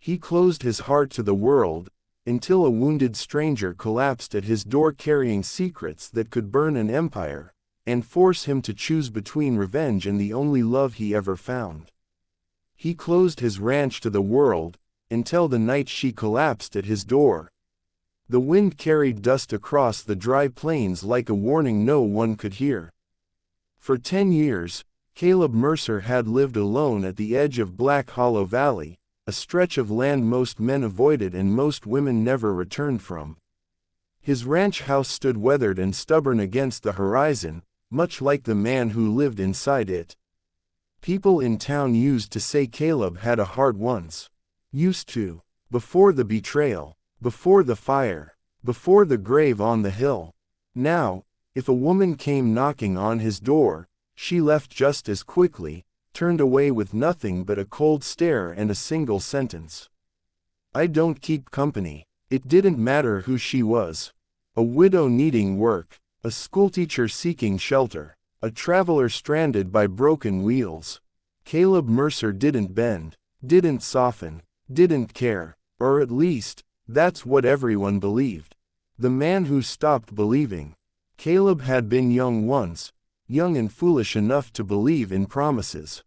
He closed his heart to the world, until a wounded stranger collapsed at his door carrying secrets that could burn an empire, and force him to choose between revenge and the only love he ever found. He closed his ranch to the world, until the night she collapsed at his door. The wind carried dust across the dry plains like a warning no one could hear. For 10 years, Caleb Mercer had lived alone at the edge of Black Hollow Valley, a stretch of land most men avoided and most women never returned from. His ranch house stood weathered and stubborn against the horizon, much like the man who lived inside it. People in town used to say Caleb had a heart once. Used to. Before the betrayal. Before the fire. Before the grave on the hill. Now, if a woman came knocking on his door, she left just as quickly, turned away with nothing but a cold stare and a single sentence. I don't keep company. It didn't matter who she was. A widow needing work, a schoolteacher seeking shelter, a traveler stranded by broken wheels. Caleb Mercer didn't bend, didn't soften, didn't care, or at least, that's what everyone believed. The man who stopped believing. Caleb had been young once, young and foolish enough to believe in promises.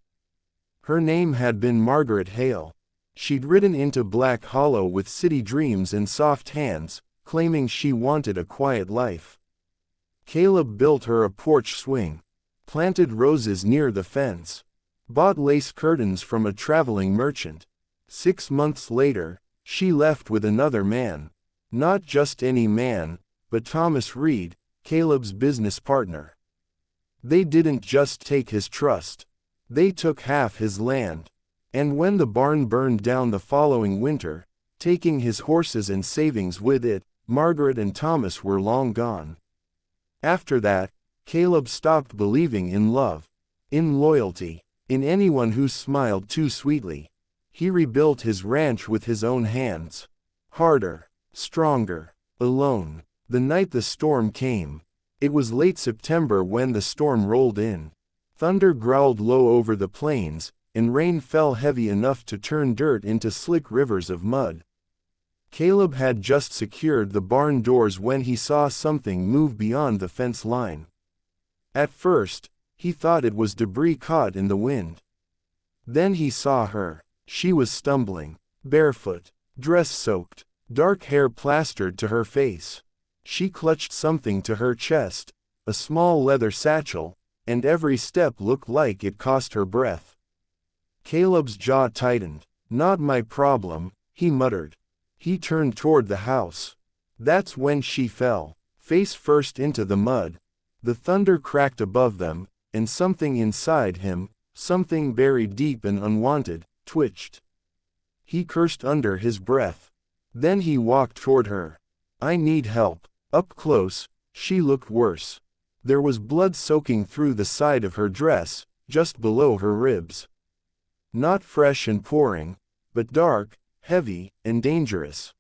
Her name had been Margaret Hale. She'd ridden into Black Hollow with city dreams and soft hands, claiming she wanted a quiet life. Caleb built her a porch swing, planted roses near the fence, bought lace curtains from a traveling merchant. 6 months later, she left with another man. Not just any man, but Thomas Reed, Caleb's business partner. They didn't just take his trust. They took half his land. And when the barn burned down the following winter, taking his horses and savings with it, Margaret and Thomas were long gone. After that, Caleb stopped believing in love, in loyalty, in anyone who smiled too sweetly. He rebuilt his ranch with his own hands. Harder, stronger, alone. The night the storm came. It was late September when the storm rolled in. Thunder growled low over the plains, and rain fell heavy enough to turn dirt into slick rivers of mud. Caleb had just secured the barn doors when he saw something move beyond the fence line. At first, he thought it was debris caught in the wind. Then he saw her. She was stumbling, barefoot, dress-soaked, dark hair plastered to her face. She clutched something to her chest, a small leather satchel, and every step looked like it cost her breath. Caleb's jaw tightened. Not my problem, he muttered. He turned toward the house. That's when she fell, face first into the mud. The thunder cracked above them, and something inside him, something buried deep and unwanted, twitched. He cursed under his breath. Then he walked toward her. I need help. Up close, she looked worse. There was blood soaking through the side of her dress, just below her ribs. Not fresh and pouring, but dark, heavy, and dangerous.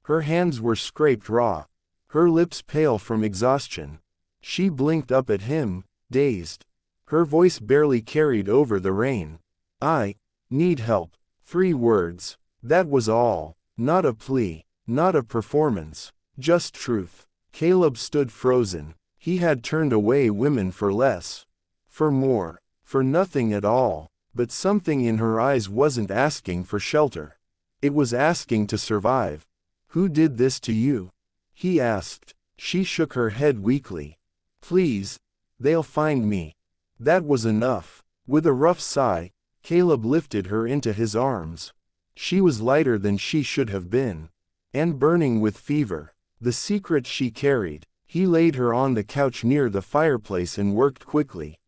Her hands were scraped raw, her lips pale from exhaustion. She blinked up at him, dazed. Her voice barely carried over the rain. I need help. 3 words. That was all. Not a plea, not a performance, just truth. Caleb stood frozen. He had turned away women for less. For more. For nothing at all. But something in her eyes wasn't asking for shelter. It was asking to survive. Who did this to you? He asked. She shook her head weakly. Please. They'll find me. That was enough. With a rough sigh, Caleb lifted her into his arms. She was lighter than she should have been. And burning with fever. The secret she carried. He laid her on the couch near the fireplace and worked quickly.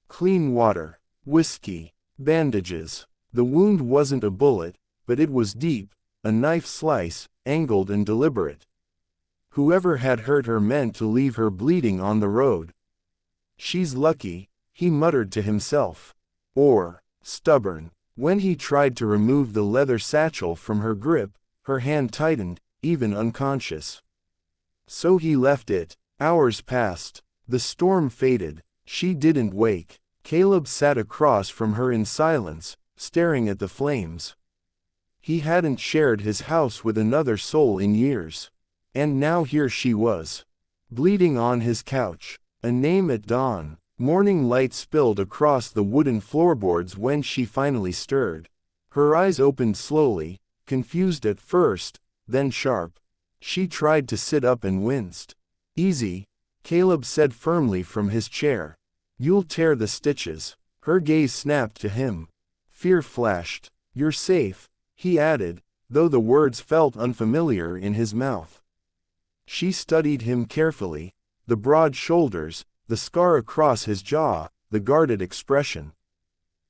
Clean water. Whiskey. Bandages. The wound wasn't a bullet, but it was deep, a knife slice, angled and deliberate. Whoever had hurt her meant to leave her bleeding on the road. She's lucky, he muttered to himself. Or, stubborn. When he tried to remove the leather satchel from her grip, her hand tightened, even unconscious. So he left it. Hours passed. The storm faded. She didn't wake. Caleb sat across from her in silence, staring at the flames. He hadn't shared his house with another soul in years. And now here she was, bleeding on his couch. A name at dawn. Morning light spilled across the wooden floorboards when she finally stirred. Her eyes opened slowly, confused at first, then sharp. She tried to sit up and winced. "Easy," Caleb said firmly from his chair. "You'll tear the stitches." Her gaze snapped to him. Fear flashed. "You're safe," he added, though the words felt unfamiliar in his mouth. She studied him carefully, the broad shoulders, the scar across his jaw, the guarded expression.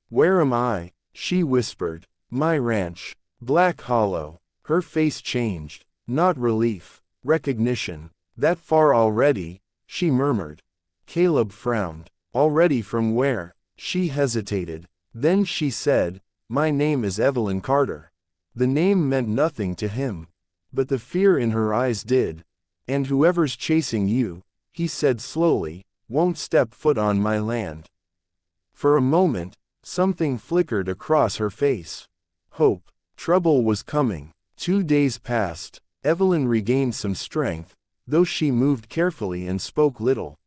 "Where am I?" she whispered. "My ranch. Black Hollow." Her face changed. Not relief, recognition. "That far already?" she murmured. Caleb frowned. "Already from where?" She hesitated. Then she said, "My name is Evelyn Carter." The name meant nothing to him. But the fear in her eyes did. "And whoever's chasing you," he said slowly, "won't step foot on my land." For a moment, something flickered across her face. Hope. Trouble was coming. 2 days passed. Evelyn regained some strength, though she moved carefully and spoke little.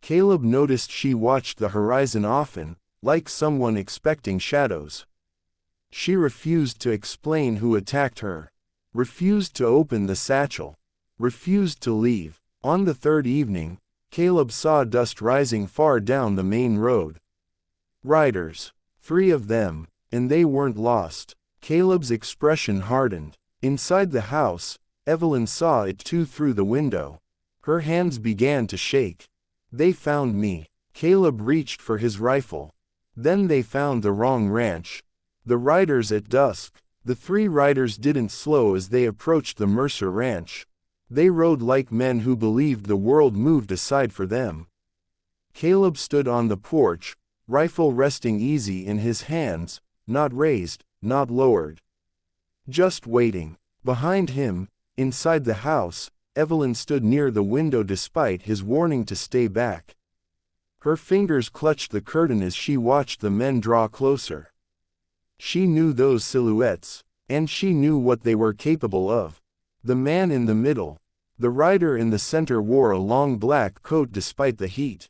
Caleb noticed she watched the horizon often, like someone expecting shadows. She refused to explain who attacked her. Refused to open the satchel. Refused to leave. On the third evening, Caleb saw dust rising far down the main road. Riders. 3 of them, and they weren't lost. Caleb's expression hardened. Inside the house, Evelyn saw it too through the window. Her hands began to shake. "They found me." Caleb reached for his rifle. "Then they found the wrong ranch." The riders at dusk. The 3 riders didn't slow as they approached the Mercer Ranch. They rode like men who believed the world moved aside for them. Caleb stood on the porch, rifle resting easy in his hands, not raised, not lowered. Just waiting. Behind him, inside the house, Evelyn stood near the window despite his warning to stay back. Her fingers clutched the curtain as she watched the men draw closer. She knew those silhouettes, and she knew what they were capable of. The man in the middle. The rider in the center wore a long black coat despite the heat.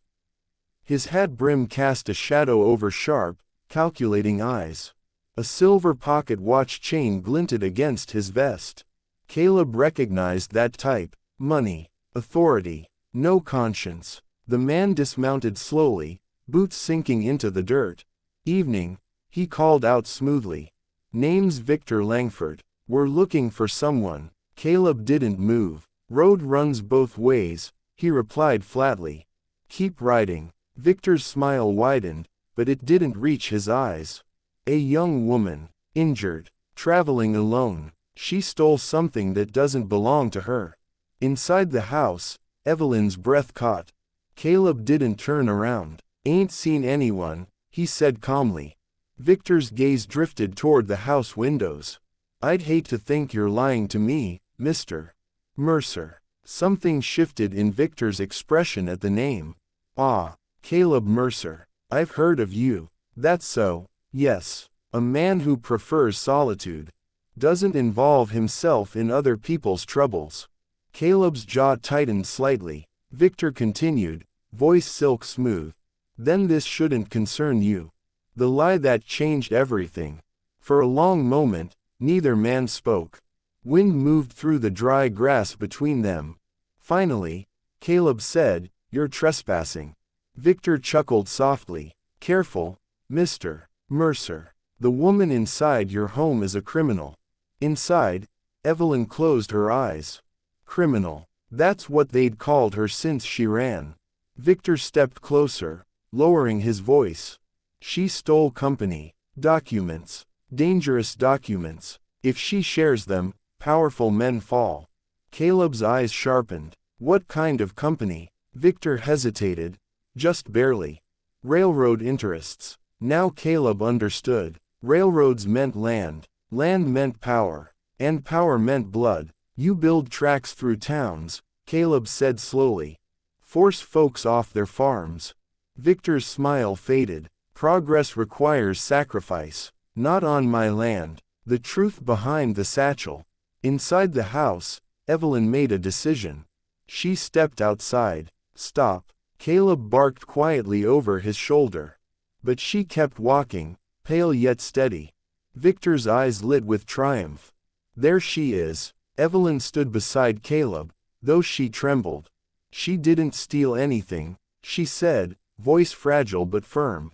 His hat brim cast a shadow over sharp, calculating eyes. A silver pocket watch chain glinted against his vest. Caleb recognized that type. Money. Authority. No conscience. The man dismounted slowly, boots sinking into the dirt. "Evening," he called out smoothly. "Name's Victor Langford. We're looking for someone." Caleb didn't move. "Road runs both ways," he replied flatly. "Keep riding." Victor's smile widened, but it didn't reach his eyes. A young woman. Injured. Traveling alone. She stole something that doesn't belong to her. Inside the house, Evelyn's breath caught. Caleb didn't turn around. "Ain't seen anyone," he said calmly. Victor's gaze drifted toward the house windows. "I'd hate to think you're lying to me, Mr. Mercer." Something shifted in Victor's expression at the name. "Ah, Caleb Mercer. I've heard of you." "That's so, yes. A man who prefers solitude. Doesn't involve himself in other people's troubles." Caleb's jaw tightened slightly. Victor continued, voice silk smooth. "Then this shouldn't concern you." The lie that changed everything. For a long moment, neither man spoke. Wind moved through the dry grass between them. Finally, Caleb said, "You're trespassing." Victor chuckled softly. "Careful, Mr. Mercer. The woman inside your home is a criminal." Inside, Evelyn closed her eyes. Criminal. That's what they'd called her since she ran. Victor stepped closer, lowering his voice. "She stole company. Documents. Dangerous documents. If she shares them, powerful men fall." Caleb's eyes sharpened. "What kind of company?" Victor hesitated. "Just barely. Railroad interests." Now Caleb understood. Railroads meant land. Land meant power. And power meant blood. "You build tracks through towns," Caleb said slowly. "Force folks off their farms." Victor's smile faded. "Progress requires sacrifice. Not on my land." The truth behind the satchel. Inside the house, Evelyn made a decision. She stepped outside. Stop. Caleb barked quietly over his shoulder. But she kept walking, pale yet steady. Victor's eyes lit with triumph. There she is. Evelyn stood beside Caleb, though she trembled. She didn't steal anything, she said, voice fragile but firm.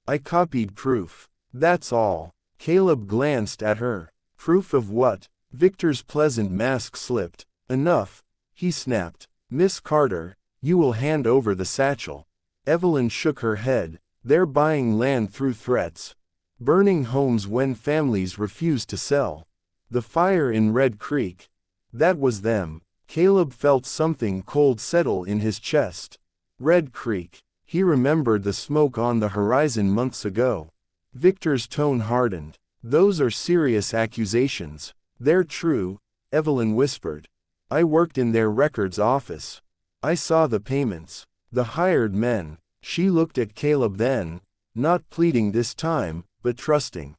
I copied proof. That's all. Caleb glanced at her. Proof of what? Victor's pleasant mask slipped. Enough, he snapped. Miss Carter, you will hand over the satchel. Evelyn shook her head. They're buying land through threats. Burning homes when families refuse to sell. The fire in Red Creek. That was them. Caleb felt something cold settle in his chest. Red Creek. He remembered the smoke on the horizon months ago. Victor's tone hardened. Those are serious accusations. They're true, Evelyn whispered. I worked in their records office. I saw the payments. The hired men. She looked at Caleb then, not pleading this time, but trusting.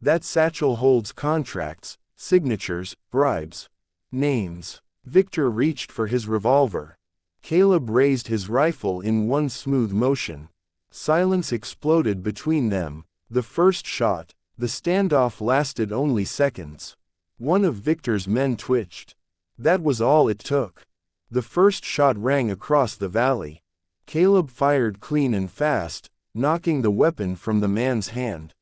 That satchel holds contracts, signatures, bribes, names. Victor reached for his revolver. Caleb raised his rifle in one smooth motion. Silence exploded between them. The first shot. The standoff lasted only seconds. One of Victor's men twitched. That was all it took. The first shot rang across the valley. Caleb fired clean and fast, knocking the weapon from the man's hand.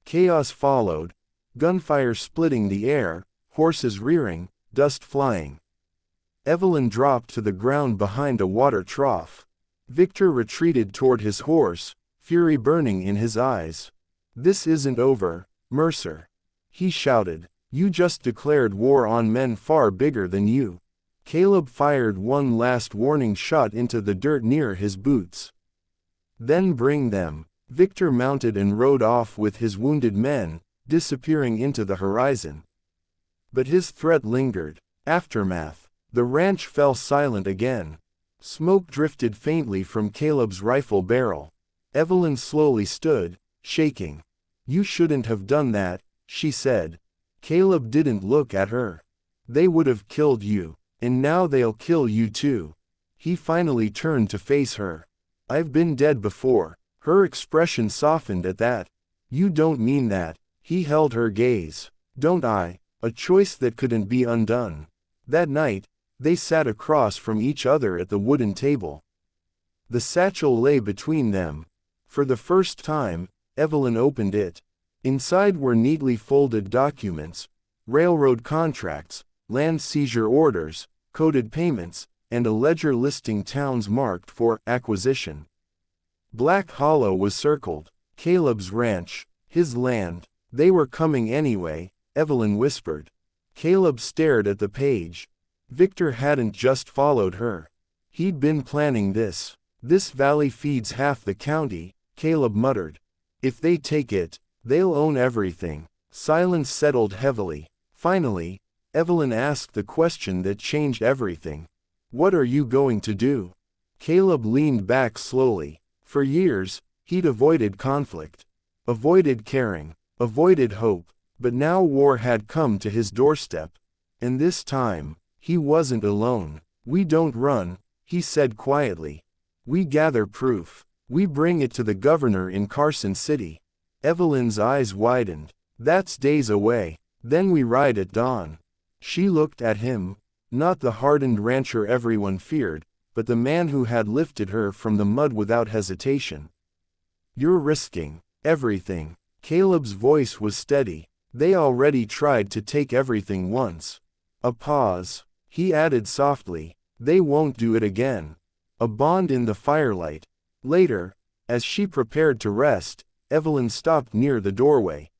Chaos followed, gunfire splitting the air, horses rearing, dust flying. Evelyn dropped to the ground behind a water trough. Victor retreated toward his horse, fury burning in his eyes. This isn't over, Mercer. He shouted. You just declared war on men far bigger than you. Caleb fired one last warning shot into the dirt near his boots. Then bring them. Victor mounted and rode off with his wounded men, disappearing into the horizon. But his threat lingered. Aftermath. The ranch fell silent again. Smoke drifted faintly from Caleb's rifle barrel. Evelyn slowly stood, shaking. You shouldn't have done that, she said. Caleb didn't look at her. They would have killed you, and now they'll kill you too. He finally turned to face her. I've been dead before. Her expression softened at that. You don't mean that. He held her gaze. Don't I? A choice that couldn't be undone. That night, they sat across from each other at the wooden table. The satchel lay between them. For the first time, Evelyn opened it. Inside were neatly folded documents, railroad contracts, land seizure orders, coded payments, and a ledger listing towns marked for acquisition. Black Hollow was circled. Caleb's ranch, his land. They were coming anyway, Evelyn whispered. Caleb stared at the page. Victor hadn't just followed her. He'd been planning this. This valley feeds half the county, Caleb muttered. If they take it, they'll own everything. Silence settled heavily. Finally, Evelyn asked the question that changed everything. What are you going to do? Caleb leaned back slowly. For years, he'd avoided conflict. Avoided caring. Avoided hope. But now war had come to his doorstep. And this time, he wasn't alone. We don't run, he said quietly. We gather proof. We bring it to the governor in Carson City. Evelyn's eyes widened. That's days away. Then we ride at dawn. She looked at him, not the hardened rancher everyone feared, but the man who had lifted her from the mud without hesitation. You're risking everything. Caleb's voice was steady. They already tried to take everything once. A pause. He added softly, they won't do it again. A bond in the firelight. Later, as she prepared to rest, Evelyn stopped near the doorway.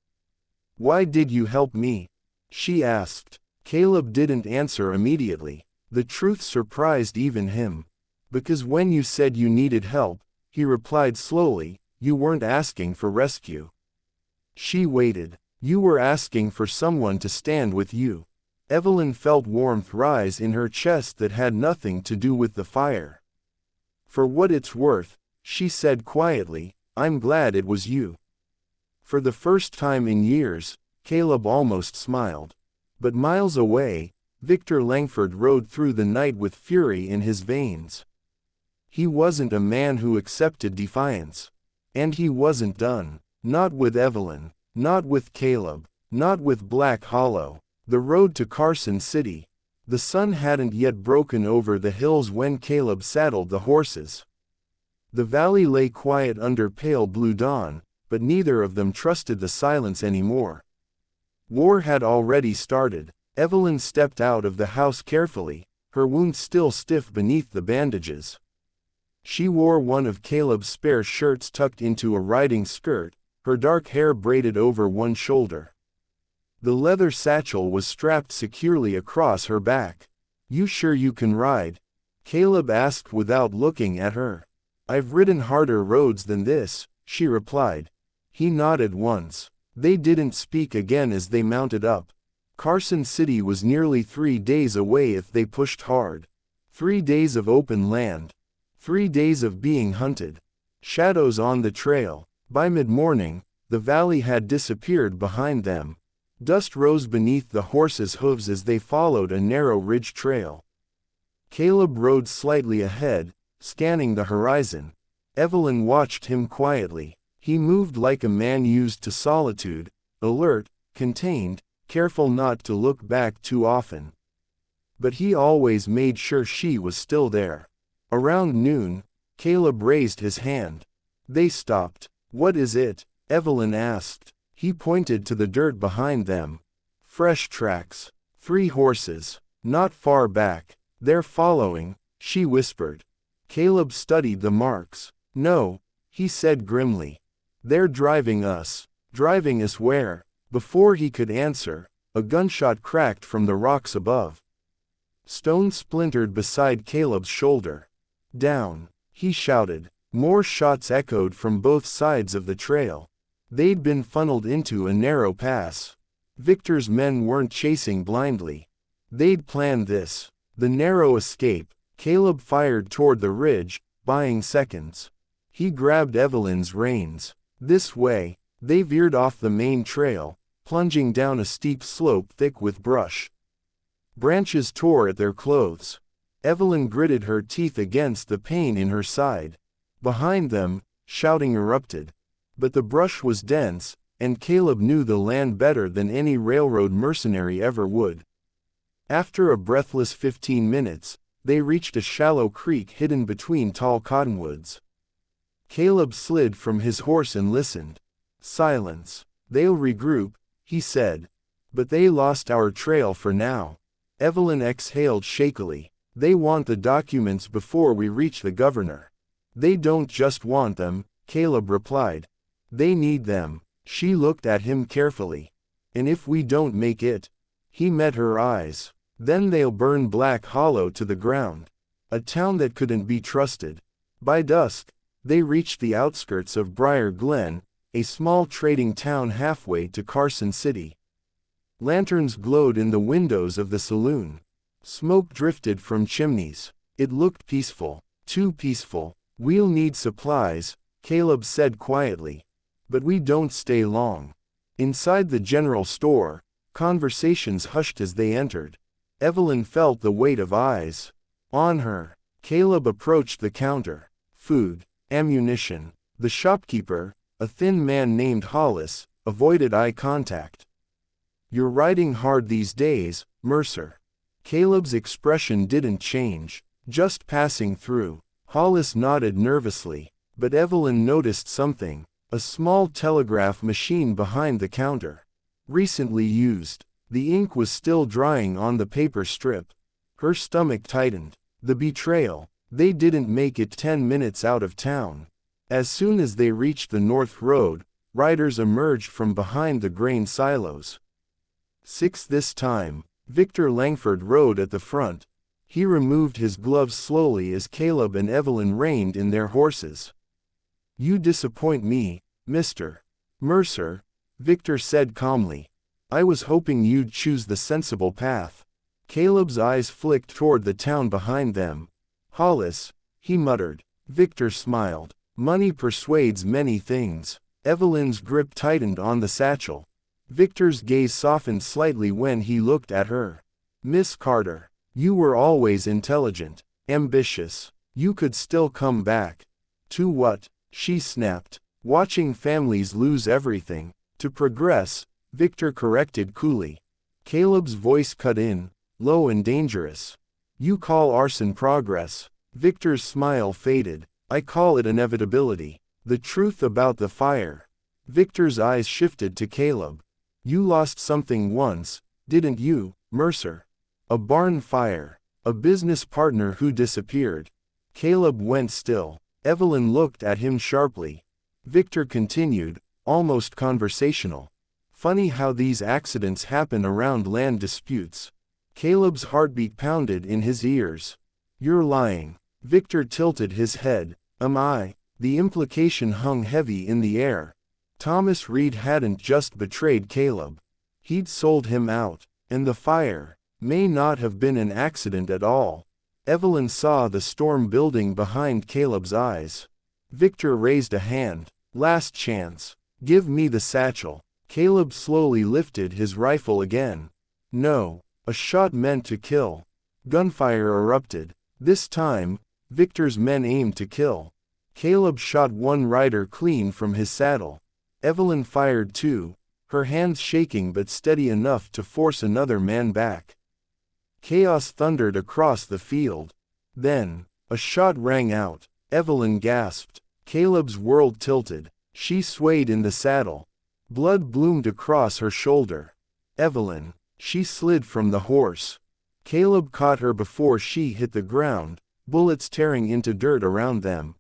Why did you help me? She asked. Caleb didn't answer immediately. The truth surprised even him. Because when you said you needed help, he replied slowly, you weren't asking for rescue. She waited. You were asking for someone to stand with you. Evelyn felt warmth rise in her chest that had nothing to do with the fire. For what it's worth, she said quietly, I'm glad it was you. For the first time in years, Caleb almost smiled. But miles away, Victor Langford rode through the night with fury in his veins. He wasn't a man who accepted defiance. And he wasn't done. Not with Evelyn, not with Caleb, not with Black Hollow. The road to Carson City. The sun hadn't yet broken over the hills when Caleb saddled the horses. The valley lay quiet under pale blue dawn, but neither of them trusted the silence anymore. War had already started. Evelyn stepped out of the house carefully, her wound still stiff beneath the bandages. She wore one of Caleb's spare shirts tucked into a riding skirt, her dark hair braided over one shoulder. The leather satchel was strapped securely across her back. "You sure you can ride?" Caleb asked without looking at her. "I've ridden harder roads than this," she replied. He nodded once. They didn't speak again as they mounted up. Carson City was nearly 3 days away if they pushed hard. 3 days of open land. 3 days of being hunted. Shadows on the trail. By mid-morning, the valley had disappeared behind them. Dust rose beneath the horses' hooves as they followed a narrow ridge trail. Caleb rode slightly ahead, scanning the horizon. Evelyn watched him quietly. He moved like a man used to solitude, alert, contained, careful not to look back too often. But he always made sure she was still there. Around noon, Caleb raised his hand. They stopped. "What is it?" Evelyn asked. He pointed to the dirt behind them. "Fresh tracks. 3 horses. Not far back. They're following," she whispered. Caleb studied the marks. "No," he said grimly. "They're driving us." "Driving us where?" Before he could answer, a gunshot cracked from the rocks above. Stone splintered beside Caleb's shoulder. "Down!" he shouted. More shots echoed from both sides of the trail. They'd been funneled into a narrow pass. Victor's men weren't chasing blindly. They'd planned this. The narrow escape. Caleb fired toward the ridge, buying seconds. He grabbed Evelyn's reins. "This way." They veered off the main trail, plunging down a steep slope thick with brush. Branches tore at their clothes. Evelyn gritted her teeth against the pain in her side. Behind them, shouting erupted. But the brush was dense, and Caleb knew the land better than any railroad mercenary ever would. After a breathless 15 minutes, they reached a shallow creek hidden between tall cottonwoods. Caleb slid from his horse and listened. Silence. "They'll regroup," he said. "But they lost our trail for now." Evelyn exhaled shakily. "They want the documents before we reach the governor." "They don't just want them," Caleb replied. "They need them." She looked at him carefully. "And if we don't make it?" He met her eyes. "Then they'll burn Black Hollow to the ground. A town that couldn't be trusted." By dusk, they reached the outskirts of Briar Glen, a small trading town halfway to Carson City. Lanterns glowed in the windows of the saloon. Smoke drifted from chimneys. It looked peaceful. Too peaceful. "We'll need supplies," Caleb said quietly. "But we don't stay long." Inside the general store, conversations hushed as they entered. Evelyn felt the weight of eyes on her. Caleb approached the counter. Food, ammunition. The shopkeeper, a thin man named Hollis, avoided eye contact. "You're riding hard these days, Mercer." Caleb's expression didn't change. "Just passing through." Hollis nodded nervously, but Evelyn noticed something. A small telegraph machine behind the counter. Recently used. The ink was still drying on the paper strip. Her stomach tightened. The betrayal. They didn't make it 10 minutes out of town. As soon as they reached the North Road, riders emerged from behind the grain silos. 6 this time. Victor Langford rode at the front. He removed his gloves slowly as Caleb and Evelyn reined in their horses. "You disappoint me, Mr. Mercer," Victor said calmly. "I was hoping you'd choose the sensible path." Caleb's eyes flicked toward the town behind them. "Hollis," he muttered. Victor smiled. "Money persuades many things." Evelyn's grip tightened on the satchel. Victor's gaze softened slightly when he looked at her. Miss Carter, you were always intelligent, ambitious. You could still come back. To what? She snapped. Watching families lose everything. To progress, Victor corrected coolly. Caleb's voice cut in, low and dangerous. You call arson progress. Victor's smile faded. I call it inevitability. The truth about the fire. Victor's eyes shifted to Caleb. You lost something once, didn't you, Mercer? A barn fire. A business partner who disappeared. Caleb went still. Evelyn looked at him sharply. Victor continued, almost conversational. Funny how these accidents happen around land disputes. Caleb's heartbeat pounded in his ears. You're lying. Victor tilted his head. Am I? The implication hung heavy in the air. Thomas Reed hadn't just betrayed Caleb. He'd sold him out, and the fire may not have been an accident at all. Evelyn saw the storm building behind Caleb's eyes. Victor raised a hand. Last chance. Give me the satchel. Caleb slowly lifted his rifle again. No. A shot meant to kill. Gunfire erupted. This time, Victor's men aimed to kill. Caleb shot one rider clean from his saddle. Evelyn fired too, her hands shaking but steady enough to force another man back. Chaos thundered across the field. Then, a shot rang out. Evelyn gasped. Caleb's world tilted. She swayed in the saddle. Blood bloomed across her shoulder. Evelyn. She slid from the horse. Caleb caught her before she hit the ground, bullets tearing into dirt around them.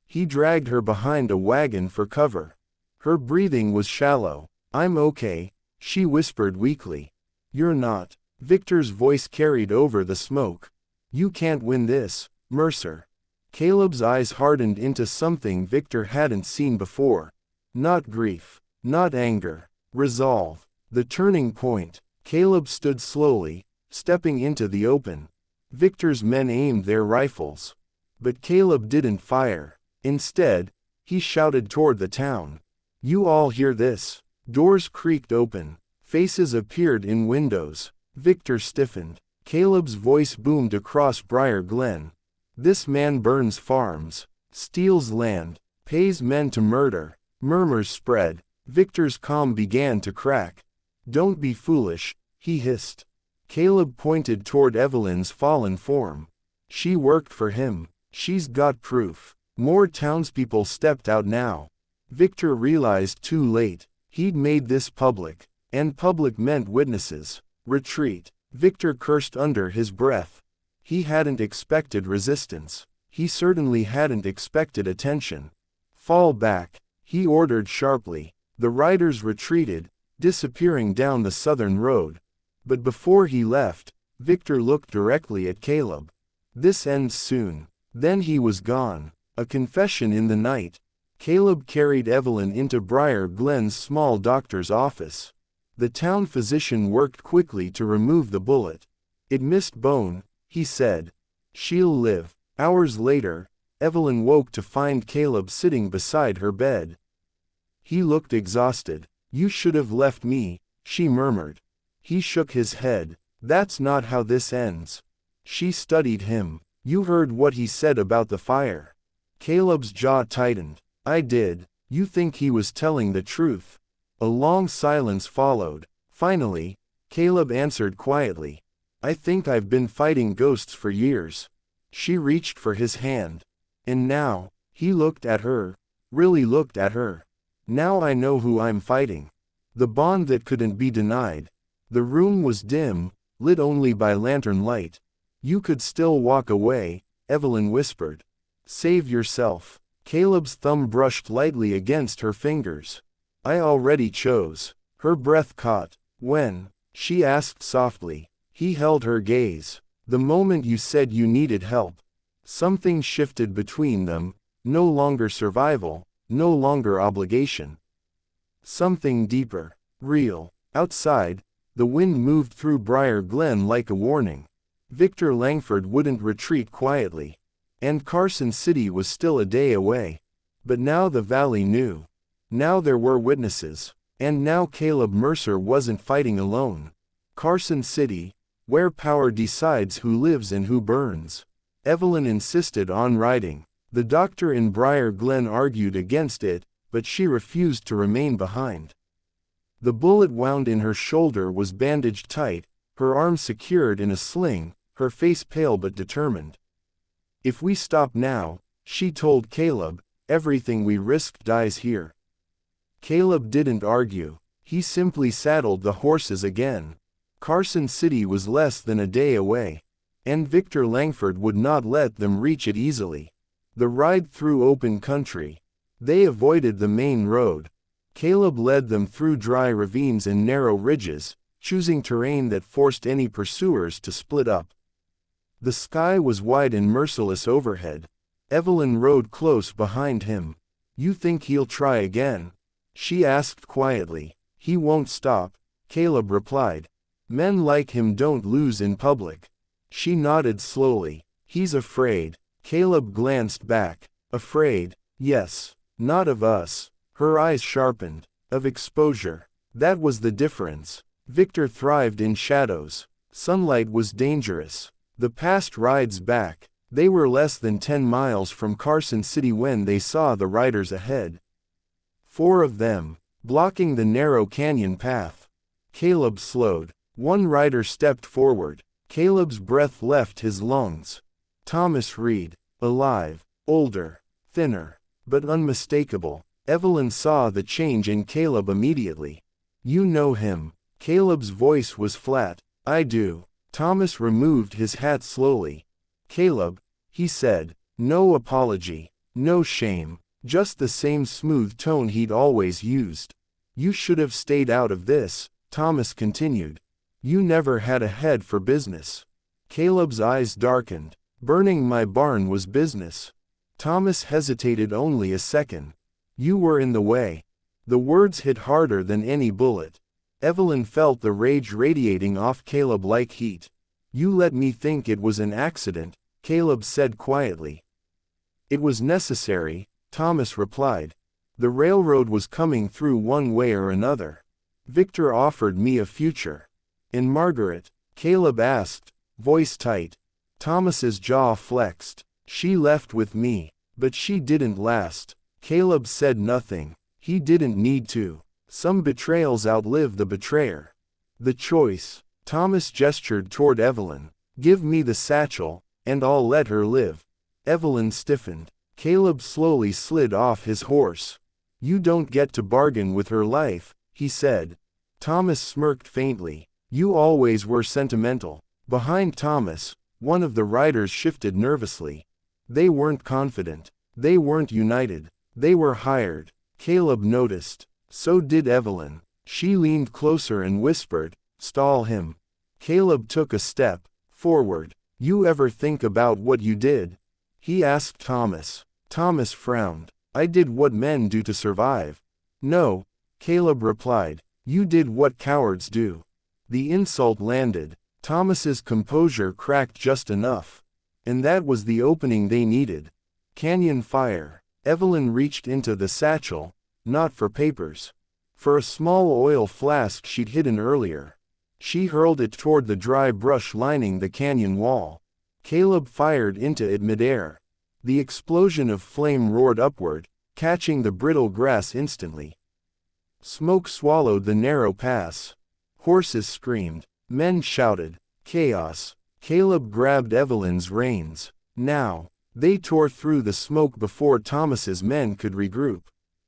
He dragged her behind a wagon for cover. Her breathing was shallow. I'm okay, she whispered weakly. You're not. Victor's voice carried over the smoke. You can't win this, Mercer. Caleb's eyes hardened into something Victor hadn't seen before. Not grief. Not anger. Resolve. The turning point. Caleb stood slowly, stepping into the open. Victor's men aimed their rifles. But Caleb didn't fire. Instead, he shouted toward the town. You all hear this? Doors creaked open. Faces appeared in windows. Victor stiffened. Caleb's voice boomed across Briar Glen. This man burns farms, steals land, pays men to murder. Murmurs spread. Victor's calm began to crack. Don't be foolish, he hissed. Caleb pointed toward Evelyn's fallen form. She worked for him. She's got proof. More townspeople stepped out now. Victor realized too late. He'd made this public. And public meant witnesses. Retreat. Victor cursed under his breath. He hadn't expected resistance. He certainly hadn't expected attention. Fall back, he ordered sharply. The riders retreated, disappearing down the southern road. But before he left, Victor looked directly at Caleb. This ends soon. Then he was gone. A confession in the night. Caleb carried Evelyn into Briar Glen's small doctor's office. The town physician worked quickly to remove the bullet. It missed bone, he said. She'll live. Hours later, Evelyn woke to find Caleb sitting beside her bed. He looked exhausted. You should have left me, she murmured. He shook his head. That's not how this ends. She studied him. You heard what he said about the fire. Caleb's jaw tightened. I did. You think he was telling the truth? A long silence followed. Finally, Caleb answered quietly. I think I've been fighting ghosts for years. She reached for his hand. And now, he looked at her. Really looked at her. Now I know who I'm fighting. The bond that couldn't be denied. The room was dim, lit only by lantern light. You could still walk away, Evelyn whispered. Save yourself. Caleb's thumb brushed lightly against her fingers. I already chose. Her breath caught. When? She asked softly. He held her gaze. The moment you said you needed help. Something shifted between them, no longer survival, no longer obligation. Something deeper, real. Outside, the wind moved through Briar Glen like a warning. Victor Langford wouldn't retreat quietly. And Carson City was still a day away. But now the valley knew. Now there were witnesses. And now Caleb Mercer wasn't fighting alone. Carson City, where power decides who lives and who burns. Evelyn insisted on riding. The doctor in Briar Glen argued against it, but she refused to remain behind. The bullet wound in her shoulder was bandaged tight, her arm secured in a sling, her face pale but determined. "If we stop now," she told Caleb, "everything we risked dies here." Caleb didn't argue. He simply saddled the horses again. Carson City was less than a day away, and Victor Langford would not let them reach it easily. The ride through open country. They avoided the main road. Caleb led them through dry ravines and narrow ridges, choosing terrain that forced any pursuers to split up. The sky was wide and merciless overhead. Evelyn rode close behind him. "You think he'll try again?" she asked quietly. "He won't stop," Caleb replied. "Men like him don't lose in public." She nodded slowly. "He's afraid." Caleb glanced back. "Afraid? Yes. Not of us." Her eyes sharpened. "Of exposure." That was the difference. Victor thrived in shadows. Sunlight was dangerous. The past rides back. They were less than 10 miles from Carson City when they saw the riders ahead. 4 of them, blocking the narrow canyon path. Caleb slowed. One rider stepped forward. Caleb's breath left his lungs. Thomas Reed. Alive. Older. Thinner. But unmistakable. Evelyn saw the change in Caleb immediately. "You know him." Caleb's voice was flat. "I do." Thomas removed his hat slowly. "Caleb," he said. No apology. No shame. Just the same smooth tone he'd always used. "You should have stayed out of this," Thomas continued. "You never had a head for business." Caleb's eyes darkened. "Burning my barn was business." Thomas hesitated only a second. "You were in the way." The words hit harder than any bullet. Evelyn felt the rage radiating off Caleb like heat. "You let me think it was an accident," Caleb said quietly. "It was necessary," Thomas replied. "The railroad was coming through one way or another. Victor offered me a future." "And Margaret?" Caleb asked, voice tight. Thomas's jaw flexed. "She left with me. But she didn't last." Caleb said nothing. He didn't need to. Some betrayals outlive the betrayer. "The choice." Thomas gestured toward Evelyn. "Give me the satchel, and I'll let her live." Evelyn stiffened. Caleb slowly slid off his horse. "You don't get to bargain with her life," he said. Thomas smirked faintly. "You always were sentimental." Behind Thomas, one of the riders shifted nervously. They weren't confident. They weren't united. They were hired. Caleb noticed. So did Evelyn. She leaned closer and whispered, "Stall him." Caleb took a step forward. "You ever think about what you did?" he asked Thomas. Thomas frowned. "I did what men do to survive." "No," Caleb replied. "You did what cowards do." The insult landed. Thomas's composure cracked just enough. And that was the opening they needed. Canyon fire. Evelyn reached into the satchel, not for papers. For a small oil flask she'd hidden earlier. She hurled it toward the dry brush lining the canyon wall. Caleb fired into it midair. The explosion of flame roared upward, catching the brittle grass instantly. Smoke swallowed the narrow pass. Horses screamed. Men shouted. Chaos. Caleb grabbed Evelyn's reins. Now. They tore through the smoke before Thomas's men could regroup.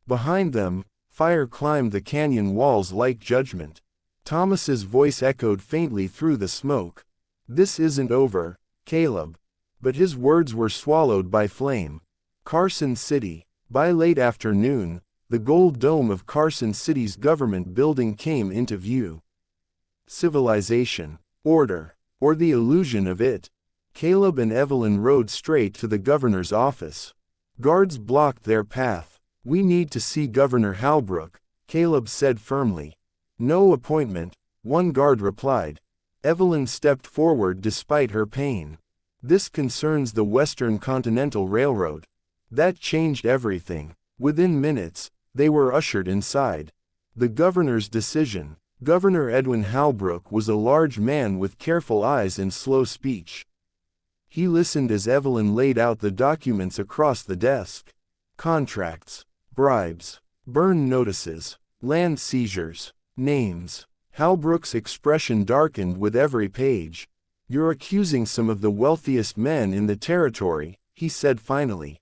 Behind them, fire climbed the canyon walls like judgment. Thomas's voice echoed faintly through the smoke. "This isn't over, Caleb." But his words were swallowed by flame. Carson City. By late afternoon, the gold dome of Carson City's government building came into view. Civilization. Order. Or the illusion of it. Caleb and Evelyn rode straight to the governor's office. Guards blocked their path. "We need to see Governor Halbrook," Caleb said firmly. "No appointment," one guard replied. Evelyn stepped forward despite her pain. "This concerns the Western Continental Railroad." That changed everything. Within minutes, they were ushered inside. The governor's decision. Governor Edwin Halbrook was a large man with careful eyes and slow speech. He listened as Evelyn laid out the documents across the desk. Contracts, bribes, burn notices, land seizures, names. Halbrook's expression darkened with every page. "You're accusing some of the wealthiest men in the territory," he said finally.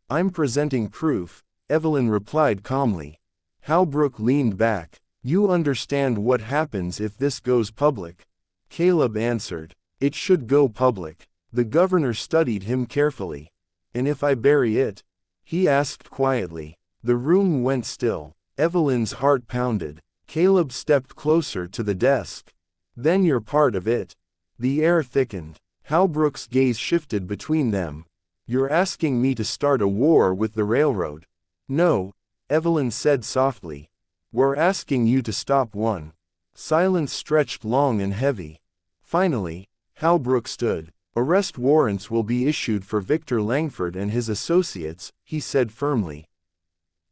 "I'm presenting proof," Evelyn replied calmly. Halbrook leaned back. "You understand what happens if this goes public?" Caleb answered. "It should go public." The governor studied him carefully. "And if I bury it?" he asked quietly. The room went still. Evelyn's heart pounded. Caleb stepped closer to the desk. "Then you're part of it." The air thickened. Halbrook's gaze shifted between them. "You're asking me to start a war with the railroad?" "No," Evelyn said softly. "We're asking you to stop one." Silence stretched long and heavy. Finally, Halbrook stood. "Arrest warrants will be issued for Victor Langford and his associates," he said firmly.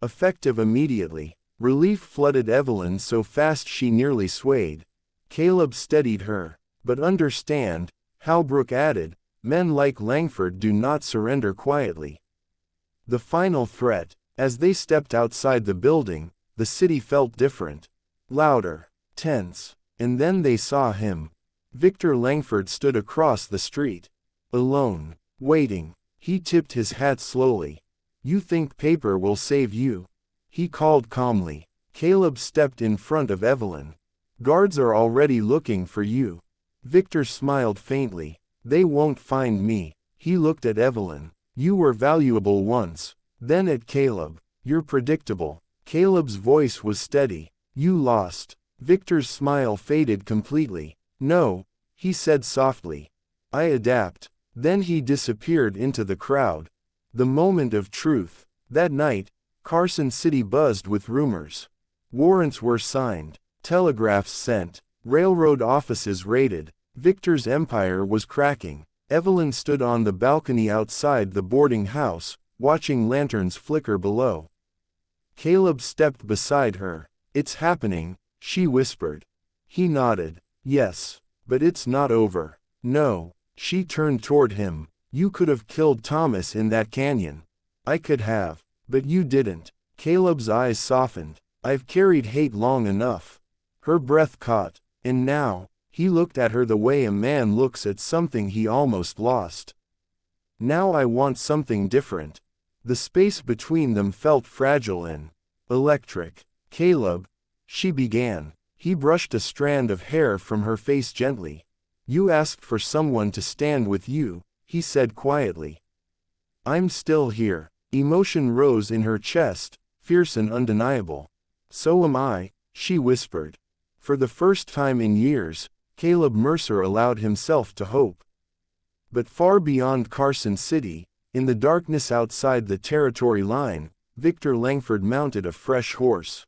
"Effective immediately." Relief flooded Evelyn so fast she nearly swayed. Caleb steadied her. "But understand," Halbrook added, "men like Langford do not surrender quietly." The final threat. As they stepped outside the building, the city felt different. Louder. Tense. And then they saw him. Victor Langford stood across the street. Alone. Waiting. He tipped his hat slowly. "You think paper will save you?" he called calmly. Caleb stepped in front of Evelyn. "Guards are already looking for you." Victor smiled faintly. "They won't find me." He looked at Evelyn. "You were valuable once." Then at Caleb. "You're predictable." Caleb's voice was steady. "You lost." Victor's smile faded completely. "No," he said softly. "I adapt." Then he disappeared into the crowd. The moment of truth. That night, Carson City buzzed with rumors. Warrants were signed. Telegraphs sent. Railroad offices raided. Victor's empire was cracking. Evelyn stood on the balcony outside the boarding house, watching lanterns flicker below. Caleb stepped beside her. "It's happening," she whispered. He nodded. "Yes. But it's not over." "No." She turned toward him. "You could have killed Thomas in that canyon." "I could have. But you didn't." Caleb's eyes softened. "I've carried hate long enough." Her breath caught. And now, he looked at her the way a man looks at something he almost lost. "Now I want something different." The space between them felt fragile and electric. "Caleb," she began. He brushed a strand of hair from her face gently. "You asked for someone to stand with you," he said quietly. "I'm still here." Emotion rose in her chest, fierce and undeniable. "So am I," she whispered. For the first time in years, Caleb Mercer allowed himself to hope. But far beyond Carson City, in the darkness outside the territory line, Victor Langford mounted a fresh horse.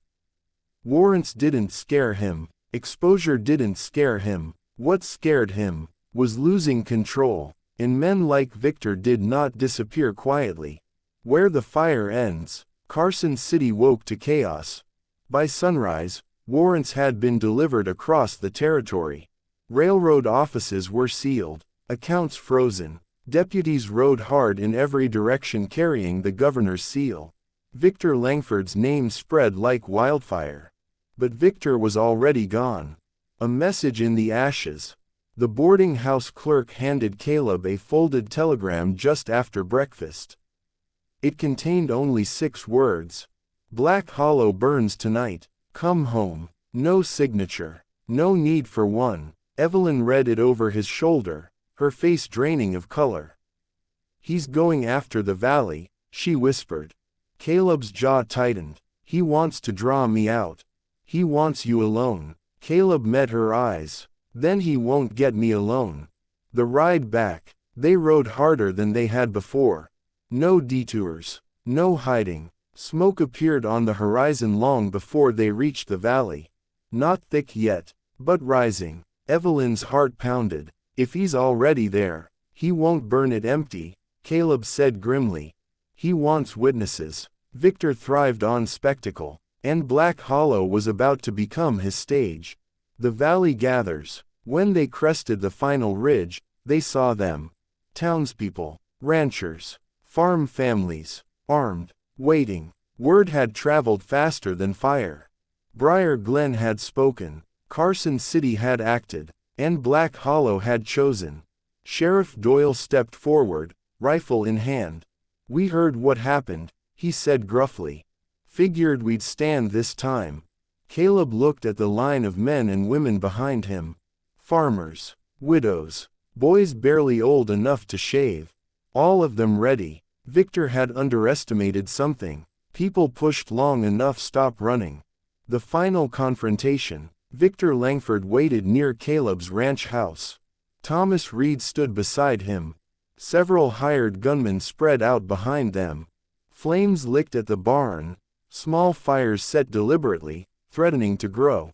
Warrants didn't scare him. Exposure didn't scare him. What scared him was losing control, and men like Victor did not disappear quietly. Where the fire ends, Carson City woke to chaos. By sunrise, warrants had been delivered across the territory. Railroad offices were sealed, accounts frozen. Deputies rode hard in every direction carrying the governor's seal. Victor Langford's name spread like wildfire. But Victor was already gone. A message in the ashes. The boarding house clerk handed Caleb a folded telegram just after breakfast. It contained only 6 words. "Black Hollow burns tonight. Come home." No signature. No need for one. Evelyn read it over his shoulder, her face draining of color. "He's going after the valley," she whispered. Caleb's jaw tightened. "He wants to draw me out. He wants you alone." Caleb met her eyes. "Then he won't get me alone." The ride back. They rode harder than they had before. No detours. No hiding. Smoke appeared on the horizon long before they reached the valley. Not thick yet, but rising. Evelyn's heart pounded. "If he's already there, he won't burn it empty," Caleb said grimly. "He wants witnesses." Victor thrived on spectacle. And Black Hollow was about to become his stage. The valley gathers. When they crested the final ridge, they saw them. Townspeople, ranchers, farm families, armed, waiting. Word had traveled faster than fire. Briar Glen had spoken, Carson City had acted, and Black Hollow had chosen. Sheriff Doyle stepped forward, rifle in hand. "We heard what happened," he said gruffly. "Figured we'd stand this time." Caleb looked at the line of men and women behind him. Farmers, widows, boys barely old enough to shave. All of them ready. Victor had underestimated something. People pushed long enough stop running. The final confrontation. Victor Langford waited near Caleb's ranch house. Thomas Reed stood beside him. Several hired gunmen spread out behind them. Flames licked at the barn. Small fires set deliberately, threatening to grow.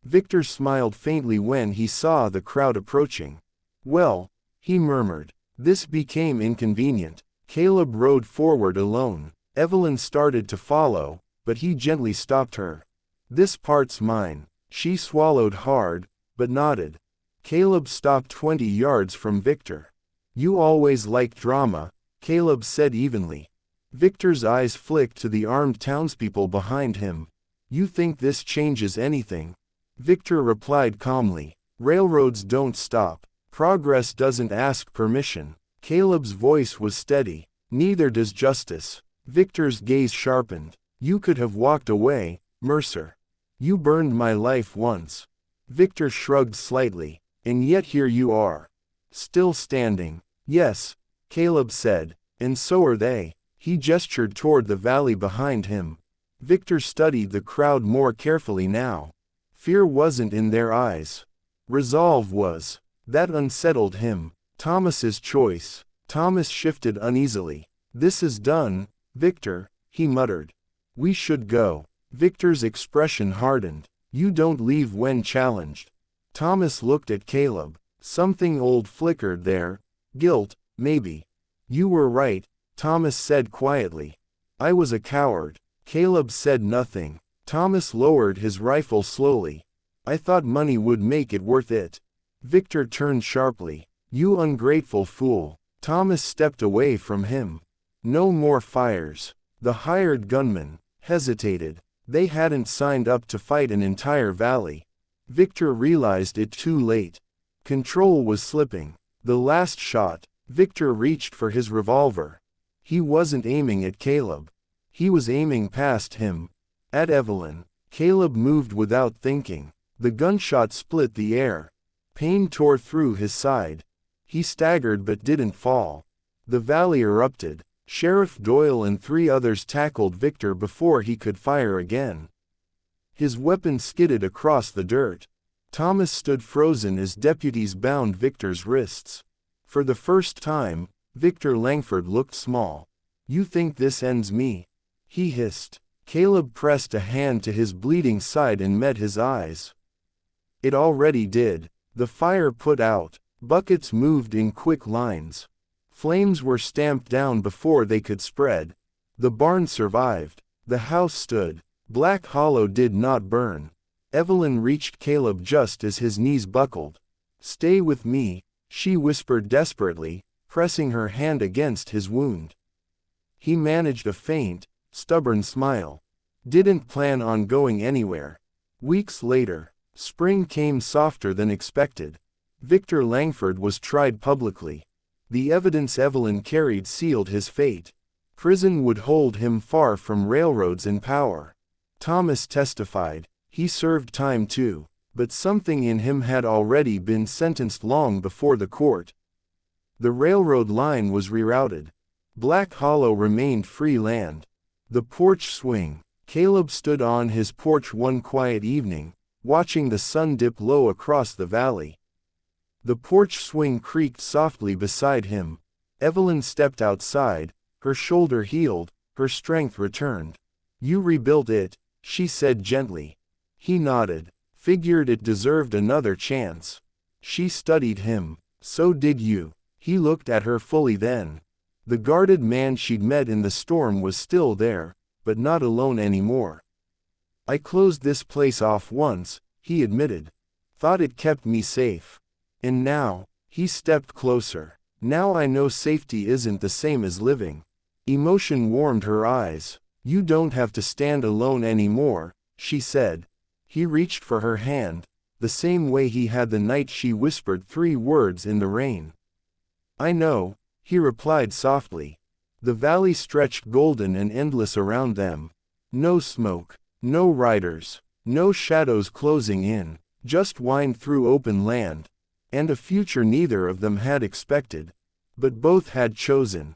Victor smiled faintly when he saw the crowd approaching. "Well," he murmured. This became inconvenient. Caleb rode forward alone. Evelyn started to follow, but he gently stopped her. "This part's mine." She swallowed hard, but nodded. Caleb stopped 20 yards from Victor. "You always liked drama," Caleb said evenly. Victor's eyes flicked to the armed townspeople behind him. "You think this changes anything?" Victor replied calmly. "Railroads don't stop. Progress doesn't ask permission." Caleb's voice was steady. "Neither does justice." Victor's gaze sharpened. "You could have walked away, Mercer. You burned my life once." Victor shrugged slightly. "And yet here you are. Still standing." "Yes," Caleb said, "and so are they." He gestured toward the valley behind him. Victor studied the crowd more carefully now. Fear wasn't in their eyes. Resolve was. That unsettled him. Thomas's choice. Thomas shifted uneasily. "This is done, Victor," he muttered. "We should go." Victor's expression hardened. "You don't leave when challenged." Thomas looked at Caleb. Something old flickered there. Guilt, maybe. "You were right," Thomas said quietly. "I was a coward." Caleb said nothing. Thomas lowered his rifle slowly. "I thought money would make it worth it." Victor turned sharply. "You ungrateful fool." Thomas stepped away from him. No more fires. The hired gunmen hesitated. They hadn't signed up to fight an entire valley. Victor realized it too late. Control was slipping. The last shot. Victor reached for his revolver. He wasn't aiming at Caleb. He was aiming past him. At Evelyn. Caleb moved without thinking. The gunshot split the air. Pain tore through his side. He staggered but didn't fall. The valley erupted. Sheriff Doyle and 3 others tackled Victor before he could fire again. His weapon skidded across the dirt. Thomas stood frozen as deputies bound Victor's wrists. For the first time, Victor Langford looked small. "You think this ends me?" he hissed. Caleb pressed a hand to his bleeding side and met his eyes. It already did. The fire put out. Buckets moved in quick lines. Flames were stamped down before they could spread. The barn survived. The house stood. Black Hollow did not burn. Evelyn reached Caleb just as his knees buckled. "Stay with me," she whispered desperately, pressing her hand against his wound. He managed a faint, stubborn smile. "Didn't plan on going anywhere." Weeks later, spring came softer than expected. Victor Langford was tried publicly. The evidence Evelyn carried sealed his fate. Prison would hold him far from railroads and power. Thomas testified. He served time too, but something in him had already been sentenced long before the court. The railroad line was rerouted. Black Hollow remained free land. The porch swing. Caleb stood on his porch one quiet evening, watching the sun dip low across the valley. The porch swing creaked softly beside him. Evelyn stepped outside, her shoulder healed, her strength returned. "You rebuilt it," she said gently. He nodded. "Figured it deserved another chance." She studied him. "So did you." He looked at her fully then. The guarded man she'd met in the storm was still there, but not alone anymore. I closed this place off once, he admitted. Thought it kept me safe. And now, he stepped closer. Now I know safety isn't the same as living. Emotion warmed her eyes. You don't have to stand alone anymore, she said. He reached for her hand, the same way he had the night she whispered 3 words in the rain. I know, he replied softly. The valley stretched golden and endless around them. No smoke, no riders, no shadows closing in, just wind through open land, and a future neither of them had expected. But both had chosen.